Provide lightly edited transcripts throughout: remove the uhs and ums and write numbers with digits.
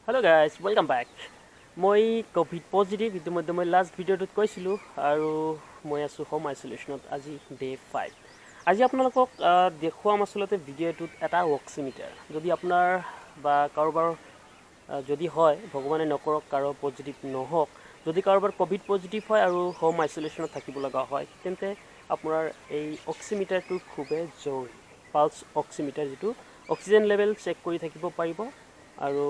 Hello guys, welcome back. মই Covid positive ইতিমধ্যে মই লাষ্ট ভিডিঅ'টোত কৈছিলোঁ আৰু মই আছোঁ হোম আইচোলেশ্যনত আজি ডে 5 আজি আপোনালোকক দেখুৱাম আচলতে ভিডিঅ'টোত এটা অক্সিমিটাৰ যদি আপোনাৰ বা কাৰোবাৰ যদি হয় ভগৱানে নকৰক কাৰো পজিটিভ নহওক যদি কাৰোবাৰ কোভিড পজিটিভ হয় আৰু হোম আইচোলেশ্যনত থাকিব লগা হয় তেন্তে আপোনাৰ এই অক্সিমিটাৰটো খুবেই জৰুৰী পালছ অক্সিমিটাৰ যিটো অক্সিজেন লেভেল চেক কৰি থাকিব পাৰিব আৰু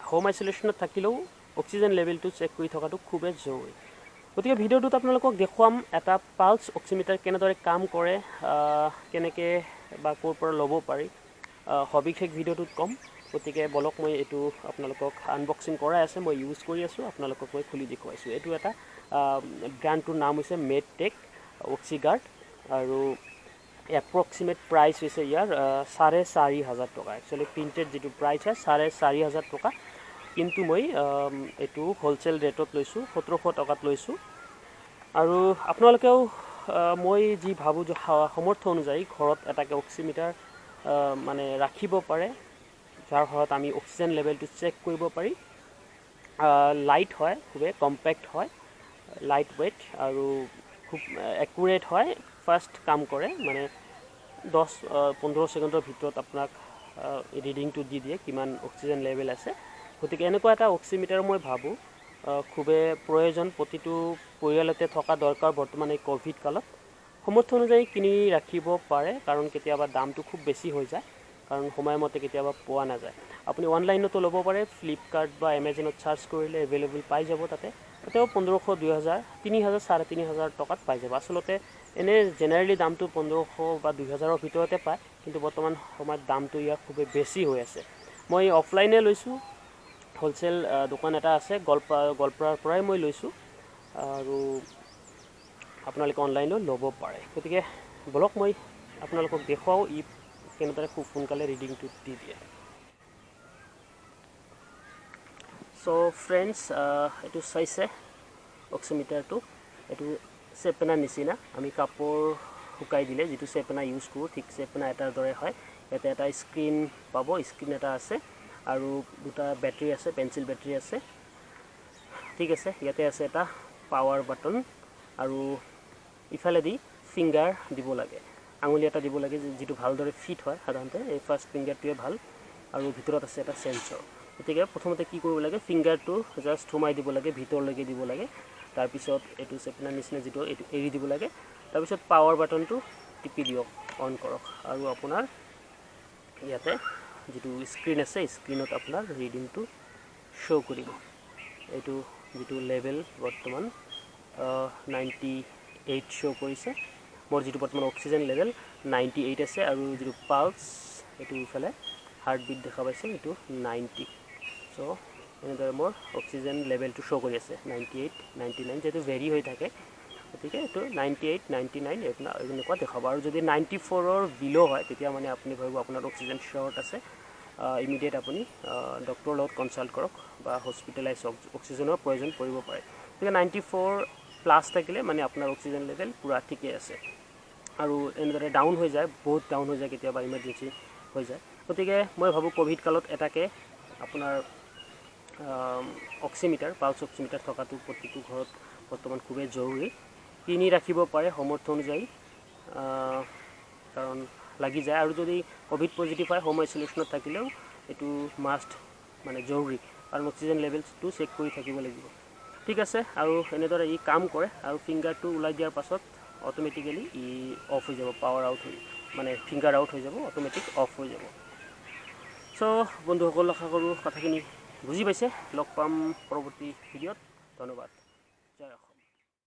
হোম আইচোলেশ্যনত থাকিলেও অক্সিজেন লেভেলটো চেক কৰি থকাটো খুবেই জৰুৰী গতিকে ভিডিঅ'টোত আপোনালোকক দেখুৱাম এটা পালছ অক্সিমিটাৰ কেনেদৰে কাম কৰে কেনেকৈ বা ক'ৰ পৰা ল'ব পাৰি সবিশেষ ভিডিঅ'টোত ক'ম গতিকে বলক মই এইটো আপোনালোকক আনবক্সিং কৰাই আছে মই ইউজ কৰি আছোঁ আপোনালোকক মই খুলি দেখুৱাইছোঁ এইটো এটা ব্ৰেণ্ডটোৰ নাম হৈছে মেডটেক অক্সিগাৰ্ড আৰু এপ্ৰক্সিমেট প্ৰাইচ হৈছে ইয়াৰ 4,500 টকা একচুৱেলি প্ৰিণ্টেড যিটো প্ৰাইচ হয় 4,500 টকা কিন্তু মই এইটো হোলচেল ৰেটত লৈছোঁ 1700 টকাত লৈছোঁ আৰু আপোনালোকেও মই যি ভাবোঁ যে সমৰ্থ অনুযায়ী ঘৰত এটাকে অক্সিমিটাৰ মানে ৰাখিব পাৰে যাৰ সহায়ত আমি অক্সিজেন লেভেলটো চেক কৰিব পাৰি লাইট হয় খুবেই কম্পেক্ট হয় লাইট ৱেইট আৰু খুব একুৰেট হয় ফাষ্ট কাম কৰে মানে 10-15 ছেকেণ্ডৰ ভিতৰত আপোনাক ৰিডিংটো দি দিয়ে কিমান অক্সিজেন লেভেল আছে গতিকে এনেকুৱা এটা অক্সিমিটাৰ মই ভাবোঁ খুবেই প্ৰয়োজন প্ৰতিটো পৰিয়ালতে থকা দৰকাৰ বৰ্তমান এই কোভিড কালত সমৰ্থ অনুযায়ী কিনি ৰাখিব পাৰে কাৰণ কেতিয়াবা দামটো খুব বেছি হৈ যায় কাৰণ সময়মতে কেতিয়াবা পোৱা নাযায় আপুনি অনলাইনতো ল'ব পাৰে ফ্লিপকাৰ্ট বা এমাজনত চাৰ্চ কৰিলে এভেইলেবল পাই যাব তাতেও 1500 2000 3000 3,500 টকাত পাই যাব আচলতে এনে জেনেৰেলি দামটো 1500 বা 2000ৰ ভিতৰতে পায় কিন্তু বৰ্তমান সময়ত দামটো ইয়াৰ খুবেই বেছি হৈ আছে মই অফলাইনে লৈছোঁ হোলচেল দোকান এটা আছে গলপাৰাৰ পৰাই মই লৈছোঁ আৰু আপোনালোকে অনলাইনো ল'ব পাৰে গতিকে বলক মই আপোনালোকক দেখুৱাওঁ ই কেনেদৰে খুব সোনকালে ৰিডিংটো দি দিয়ে চ' ফ্ৰেণ্ডছ এইটো চাইছে অক্সিমিটাৰটো এইটো চেপেনাৰ নিচিনা আমি কাপোৰ শুকাই দিলে যিটো চেপেনা ইউজ কৰোঁ ঠিক চেপেনা এটাৰ দৰে হয় ইয়াতে এটা স্ক্ৰীন পাব স্ক্ৰীন এটা আছে আৰু দুটা বেটাৰী আছে পেঞ্চিল বেটাৰী আছে ঠিক আছে ইয়াতে আছে এটা পাৱাৰ বাটন আৰু ইফালেদি ফিংগাৰ দিব লাগে আঙুলি এটা দিব লাগে যিটো ভালদৰে ফিট হয় সাধাৰণতে এই ফাৰ্ষ্ট ফিংগাৰটোৱে ভাল আৰু ভিতৰত আছে এটা সেন্সৰ গতিকে প্ৰথমতে কি কৰিব লাগে ফিংগাৰটো জাষ্ট সোমাই দিব লাগে ভিতৰলৈকে দিব লাগে তাৰপিছত এইটো চেপেনাৰ নিচিনা যিটো এইটো এৰি দিব লাগে তাৰপিছত পাৱাৰ বাটনটো টিপি দিয়ক অন কৰক আৰু আপোনাৰ ইয়াতে যিটো স্ক্ৰীন আছে স্ক্ৰীনত আপোনাৰ ৰিডিংটো শ্ব' কৰিব এইটো যিটো লেভেল বৰ্তমান 98 শ্ব' কৰিছে মোৰ যিটো বৰ্তমান অক্সিজেন লেভেল 98 আছে আৰু যিটো পালছ এইটো ইফালে হাৰ্টবিট দেখা পাইছে এইটো 90 চ' এনেদৰে মোৰ অক্সিজেন লেভেলটো শ্ব' কৰি আছে 98 99 যিহেতু ভেৰি হৈ থাকে গতিকে এইটো 98 99 এনেকুৱা দেখাব আৰু যদি 94ৰ বিল' হয় তেতিয়া মানে আপুনি ভাবিব আপোনাৰ অক্সিজেন শ্বৰ্ট আছে ইমিডিয়েট আপুনি ডক্টৰৰ লগত কনচাল্ট কৰক বা হস্পিটেলাইজ অক্সিজেনৰ প্ৰয়োজন পৰিব পাৰে গতিকে 94 প্লাছ থাকিলে মানে আপোনাৰ অক্সিজেন লেভেল পূৰা ঠিকে আছে আৰু এনেদৰে ডাউন হৈ যায় বহুত ডাউন হৈ যায় কেতিয়াবা ইমাৰ্জেঞ্চি হৈ যায় গতিকে মই ভাবোঁ কোভিড কালত এটাকে আপোনাৰ অক্সিমিটাৰ পালছ অক্সিমিটাৰ থকাটো প্ৰতিটো ঘৰত বৰ্তমান খুবেই জৰুৰী কিনি ৰাখিব পাৰে সমৰ্থ অনুযায়ী কাৰণ লাগি যায় আৰু যদি কোভিড পজিটিভ হয় হোম আইচোলেশ্যনত থাকিলেও এইটো মাষ্ট মানে জৰুৰী কাৰণ অক্সিজেন লেভেলটো চেক কৰি থাকিব লাগিব ঠিক আছে আৰু এনেদৰে ই কাম কৰে আৰু ফিংগাৰটো ওলাই দিয়াৰ পাছত অট'মেটিকেলি ই অফ হৈ যাব পাৱাৰ আউট হৈ মানে ফিংগাৰ আউট হৈ যাব অট'মেটিক অফ হৈ যাব চ' বন্ধুসকল আশা কৰোঁ কথাখিনি বুজি পাইছে লগ পাম পৰৱৰ্তী ভিডিঅ'ত ধন্যবাদ জয় অসম